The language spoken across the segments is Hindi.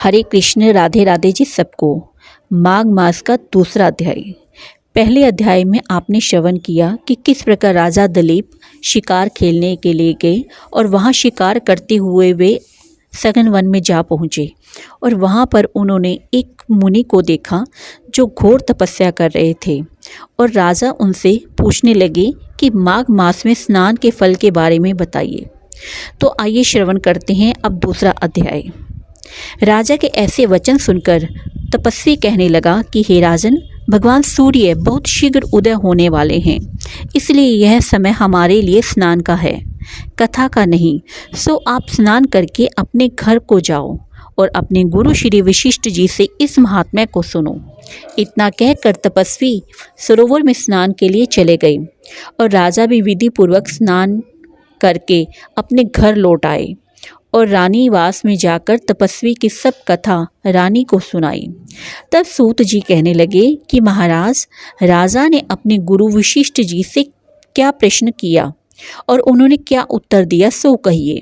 हरे कृष्ण, राधे राधे जी सबको। माघ मास का दूसरा अध्याय। पहले अध्याय में आपने श्रवण किया कि किस प्रकार राजा दिलीप शिकार खेलने के लिए गए और वहाँ शिकार करते हुए वे सघन वन में जा पहुँचे और वहाँ पर उन्होंने एक मुनि को देखा जो घोर तपस्या कर रहे थे और राजा उनसे पूछने लगे कि माघ मास में स्नान के फल के बारे में बताइए। तो आइए श्रवण करते हैं अब दूसरा अध्याय। राजा के ऐसे वचन सुनकर तपस्वी कहने लगा कि हे राजन, भगवान सूर्य बहुत शीघ्र उदय होने वाले हैं, इसलिए यह समय हमारे लिए स्नान का है, कथा का नहीं। सो आप स्नान करके अपने घर को जाओ और अपने गुरु श्री वशिष्ठ जी से इस महात्म्य को सुनो। इतना कहकर तपस्वी सरोवर में स्नान के लिए चले गए और राजा भी विधि पूर्वक स्नान करके अपने घर लौट आए और रानी वास में जाकर तपस्वी की सब कथा रानी को सुनाई। तब सूत जी कहने लगे कि महाराज, राजा ने अपने गुरु वशिष्ठ जी से क्या प्रश्न किया और उन्होंने क्या उत्तर दिया, सो कहिए।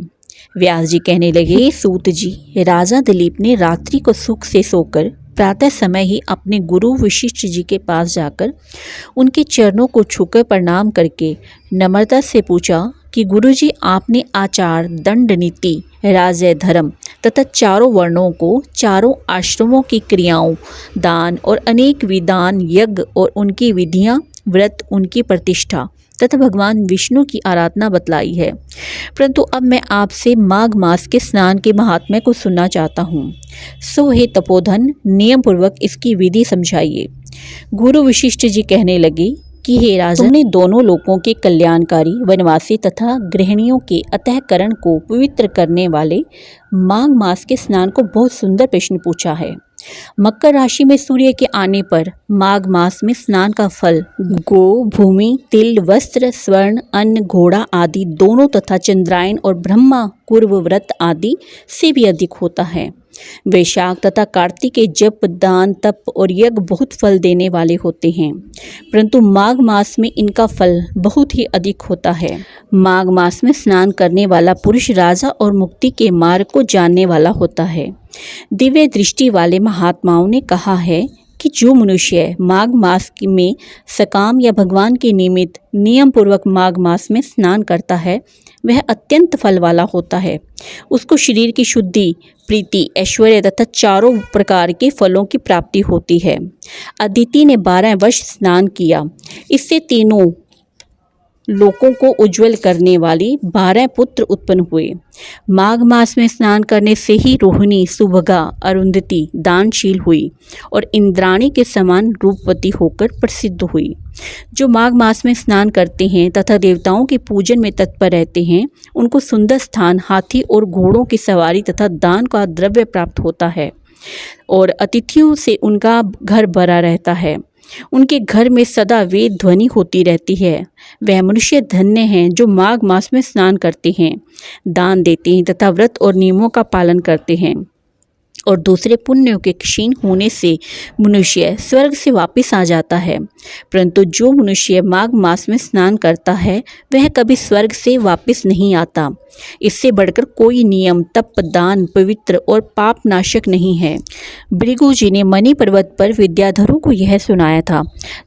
व्यास जी कहने लगे, सूत जी, राजा दिलीप ने रात्रि को सुख से सोकर प्रातः समय ही अपने गुरु वशिष्ठ जी के पास जाकर उनके चरणों को छूकर प्रणाम करके नम्रता से पूछा कि गुरुजी, आपने आचार, दंड नीति, राज्य, धर्म तथा चारों वर्णों को, चारों आश्रमों की क्रियाओं, दान और अनेक विधान, यज्ञ और उनकी विधियां, व्रत, उनकी प्रतिष्ठा तथा भगवान विष्णु की आराधना बतलाई है, परंतु अब मैं आपसे माघ मास के स्नान के महात्म्य को सुनना चाहता हूँ। सो हे तपोधन, नियम पूर्वक इसकी विधि समझाइए। गुरु वशिष्ठ जी कहने लगे कि हे राजन, तुमने दोनों लोगों के कल्याणकारी, वनवासी तथा गृहिणियों के अंतःकरण को पवित्र करने वाले माघ मास के स्नान को बहुत सुंदर प्रश्न पूछा है। मकर राशि में सूर्य के आने पर माघ मास में स्नान का फल गो, भूमि, तिल, वस्त्र, स्वर्ण, अन्न, घोड़ा आदि दोनों तथा चंद्रायन और ब्रह्मा पूर्व व्रत आदि से भी अधिक होता है। वैशाख तथा कार्तिक के जप, दान, तप और यज्ञ बहुत फल देने वाले होते हैं, परंतु माघ मास में इनका फल बहुत ही अधिक होता है। माघ मास में स्नान करने वाला पुरुष राजा और मुक्ति के मार्ग को जानने वाला होता है। दिव्य दृष्टि वाले महात्माओं ने कहा है कि जो मनुष्य माघ मास में सकाम या भगवान के निमित्त नियम पूर्वक माघ मास में स्नान करता है वह अत्यंत फल वाला होता है। उसको शरीर की शुद्धि, प्रीति, ऐश्वर्य तथा चारों प्रकार के फलों की प्राप्ति होती है। अदिति ने 12 वर्ष स्नान किया, इससे तीनों लोकों को उज्जवल करने वाली 12 पुत्र उत्पन्न हुए। माघ मास में स्नान करने से ही रोहिणी, सुभगा, अरुंधति दानशील हुई और इंद्राणी के समान रूपवती होकर प्रसिद्ध हुई। जो माघ मास में स्नान करते हैं तथा देवताओं के पूजन में तत्पर रहते हैं, उनको सुंदर स्थान, हाथी और घोड़ों की सवारी तथा दान का द्रव्य प्राप्त होता है और अतिथियों से उनका घर भरा रहता है। उनके घर में सदा वेद ध्वनि होती रहती है। वह मनुष्य धन्य हैं जो माघ मास में स्नान करते हैं, दान देते हैं तथा व्रत और नियमों का पालन करते हैं और दूसरे पुण्यों के क्षीण होने से मनुष्य स्वर्ग से वापस आ जाता है। परंतु जो मनुष्य माघ मास में स्नान करता है वह कभी स्वर्ग से वापस नहीं आता। इससे बढ़कर कोई नियम, तप, दान पवित्र और पाप नाशक नहीं है। भृगु जी ने मणि पर्वत पर विद्याधरों को यह सुनाया था।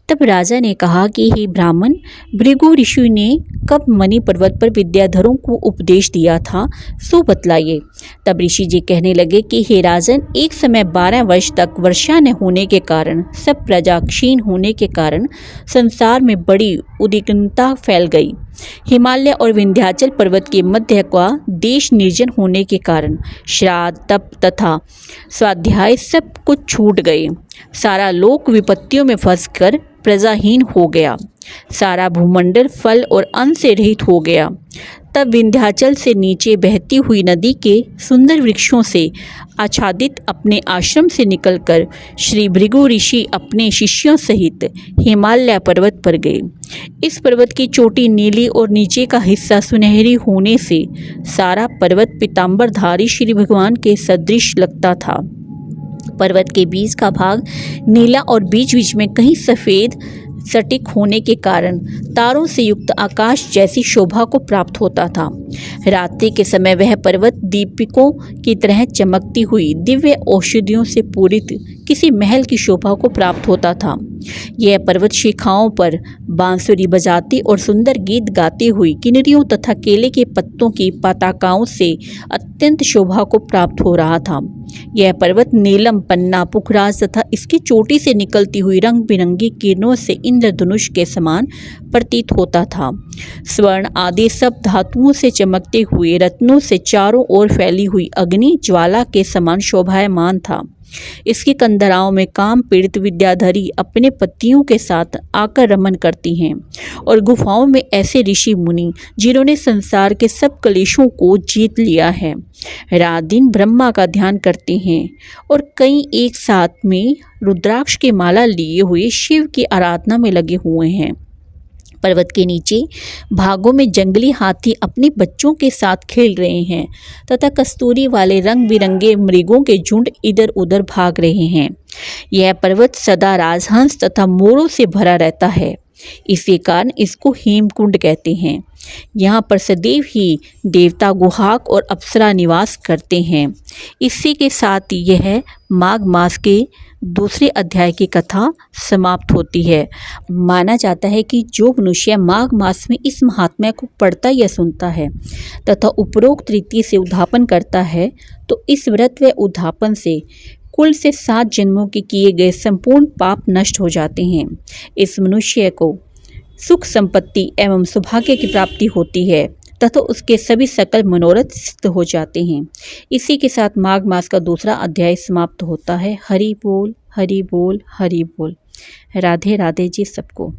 तब राजा ने कहा कि हे ब्राह्मण, भृगु ऋषि ने कब मणि पर्वत पर विद्याधरों को उपदेश दिया था, सो बतलाइए। तब ऋषि जी कहने लगे कि हे राजन, एक समय 12 वर्ष तक वर्षा न होने के कारण, सब प्रजा क्षीण होने के कारण संसार में बड़ी उद्विग्नता फैल गई। हिमालय और विंध्याचल पर्वत के मध्य का देश निर्जन होने के कारण श्राद्ध, तप तथा स्वाध्याय सब कुछ छूट गए। सारा लोक विपत्तियों में फंसकर प्रजाहीन हो गया। सारा भूमंडल फल और अन्न से रहित हो गया। तब विंध्याचल से नीचे बहती हुई नदी के सुंदर वृक्षों से आच्छादित अपने आश्रम से निकलकर श्री भृगु ऋषि अपने शिष्यों सहित हिमालय पर्वत पर गए। इस पर्वत की चोटी नीली और नीचे का हिस्सा सुनहरी होने से सारा पर्वत पीतांबरधारी श्री भगवान के सदृश लगता था। पर्वत के बीच का भाग नीला और बीच बीच में कहीं सफ़ेद सटीक होने के कारण तारों से युक्त आकाश जैसी शोभा को प्राप्त होता था। रात्रि के समय वह पर्वत दीपकों की तरह चमकती हुई दिव्य औषधियों से पूरित किसी महल की शोभा को प्राप्त होता था। यह पर्वत शिखाओं पर बांसुरी बजाती और सुंदर गीत गाती हुई किन्नरियों तथा केले के पत्तों की पताकाओं से अत्यंत शोभा को प्राप्त हो रहा था। यह पर्वत नीलम, पन्ना, पुखराज तथा इसकी चोटी से निकलती हुई रंग बिरंगी किरणों से इंद्रधनुष के समान प्रतीत होता था। स्वर्ण आदि सब धातुओं से चमकते हुए रत्नों से चारों ओर फैली हुई अग्नि ज्वाला के समान शोभायमान था। इसकी कंदराओं में काम पीड़ित विद्याधरी अपने पतियों के साथ आकर रमन करती हैं और गुफाओं में ऐसे ऋषि मुनि जिन्होंने संसार के सब क्लेशों को जीत लिया है, रात दिन ब्रह्मा का ध्यान करते हैं और कई एक साथ में रुद्राक्ष की माला लिए हुए शिव की आराधना में लगे हुए हैं। पर्वत के नीचे भागों में जंगली हाथी अपने बच्चों के साथ खेल रहे हैं तथा कस्तूरी वाले रंग बिरंगे मृगों के झुंड इधर उधर भाग रहे हैं। यह पर्वत सदा राजहंस तथा मोरों से भरा रहता है, इसी कारण इसको हेमकुंड कहते हैं। यहाँ पर सदैव ही देवता, गुहाक और अप्सरा निवास करते हैं। इसी के साथ यह माघ मास के दूसरे अध्याय की कथा समाप्त होती है। माना जाता है कि जो मनुष्य माघ मास में इस महात्म्य को पढ़ता या सुनता है तथा उपरोक्त रीति से उद्यापन करता है, तो इस व्रत व उद्यापन से कुल से 7 जन्मों के किए गए संपूर्ण पाप नष्ट हो जाते हैं। इस मनुष्य को सुख, संपत्ति एवं सौभाग्य की प्राप्ति होती है तथा उसके सभी सकल मनोरथ सिद्ध हो जाते हैं। इसी के साथ माघ मास का दूसरा अध्याय समाप्त होता है। हरि बोल, हरि बोल, हरि बोल। राधे राधे जी सबको।